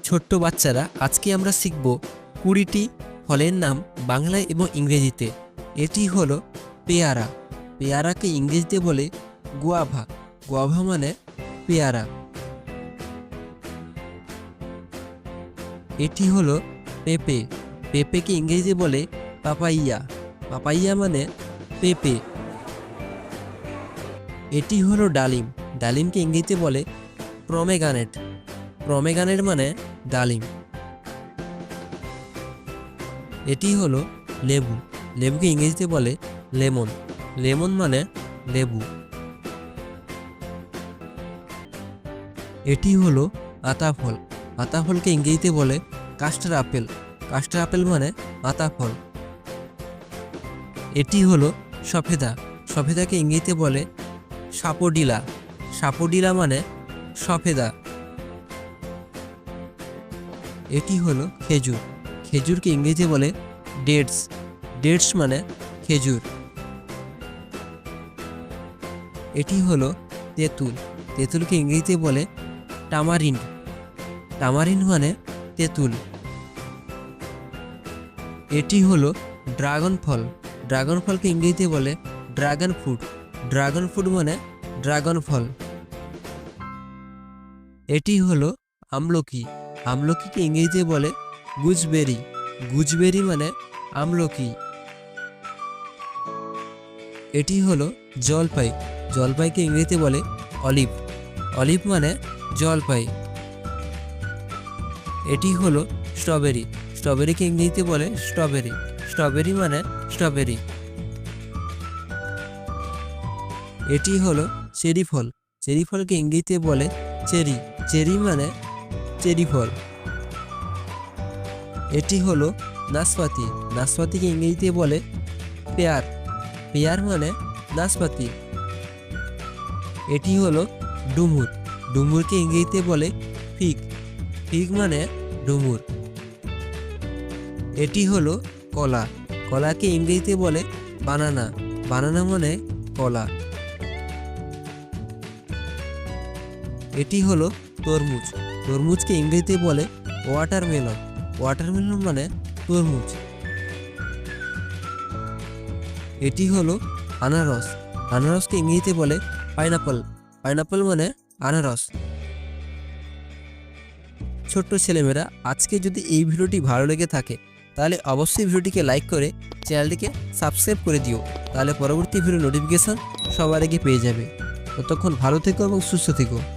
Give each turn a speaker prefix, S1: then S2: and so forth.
S1: ছোট্ট বাচ্চারা, আজকে আমরা শিখব 20টি ফলের নাম বাংলায় এবং ইংরেজিতে। এটি হলো পেয়ারা। পেয়ারাকে ইংরেজিতে বলে গুয়াভা। গুয়াভা মানে পেয়ারা। এটি হলো পেঁপে। পেঁপেকে ইংরেজিতে বলে পাপাইয়া। পাপাইয়া মানে পেঁপে। এটি হলো ডালিম। ডালিমকে ইংরেজিতে বলে প্রমেগানেট। প্রমেগানেট মানে ডালিম। এটি হলো লেবু। লেবুকে ইংরেজিতে বলে লেমন। লেমন মানে লেবু। এটি হলো আতাফল। আতাফলকে ইংরেজিতে বলে কাস্টার আপেল। কাস্টার আপেল মানে আতাফল। এটি হলো সফেদা। সফেদাকে ইংরেজিতে বলে সাপোডিলা। সাপোডিলা মানে সফেদা। এটি হলো খেজুর। খেজুরকে ইংরেজিতে বলে ডেটস। ডেটস মানে খেজুর। এটি হলো তেঁতুল। তেঁতুলকে ইংরেজিতে বলে টামারিন্ড। টামারিন্ড মানে তেঁতুল। এটি হলো ড্রাগন ফল। ড্রাগন ফলকে ইংরেজিতে বলে ড্রাগন ফ্রুট। ড্রাগন ফ্রুট মানে ড্রাগন ফল। এটি হলো আমলকি। আমলকিকে ইংরেজিতে বলে গুজবেরি। গুজবেরি মানে আমলকি। এটি হলো জলপাই। জলপাইকে ইংরেজিতে বলে অলিভ। অলিভ মানে জলপাই। এটি হলো স্ট্রবেরি। স্ট্রবেরিকে ইংরেজিতে বলে স্ট্রবেরি। স্ট্রবেরি মানে স্ট্রবেরি। এটি হলো চেরি ফল। চেরি ফলকে ইংরেজিতে বলে চেরি। চেরি মানে চেরি ফল। এটি হলো নাশপাতি। নাশপাতিকে ইংরেজিতে বলে পেয়ার। পেয়ার মানে নাশপাতি। এটি হলো ডুমুর। ডুমুরকে ইংরেজিতে বলে ফিগ। ফিগ মানে ডুমুর। এটি হলো কলা। কলাকে ইংরেজিতে বলে বানানা। বানানা মানে কলা। এটি হলো তরমুজ। তরমুজকে ইংরেজিতে বলে ওয়াটারমেলন। ওয়াটারমেলন মানে তরমুজ। এটি হলো আনারস। আনারসকে ইংরেজিতে বলে পাইনাপল। পাইনাপল মানে আনারস। ছোট্ট ছেলেমেয়েরা, আজকে যদি এই ভিডিওটি ভালো লেগে থাকে তাহলে অবশ্যই ভিডিওটিকে লাইক করে চ্যানেলটিকে সাবস্ক্রাইব করে দিও। তাহলে পরবর্তী ভিডিও নোটিফিকেশন সবার আগে পেয়ে যাবে। ততক্ষণ ভালো থেকো এবং সুস্থ থেকো।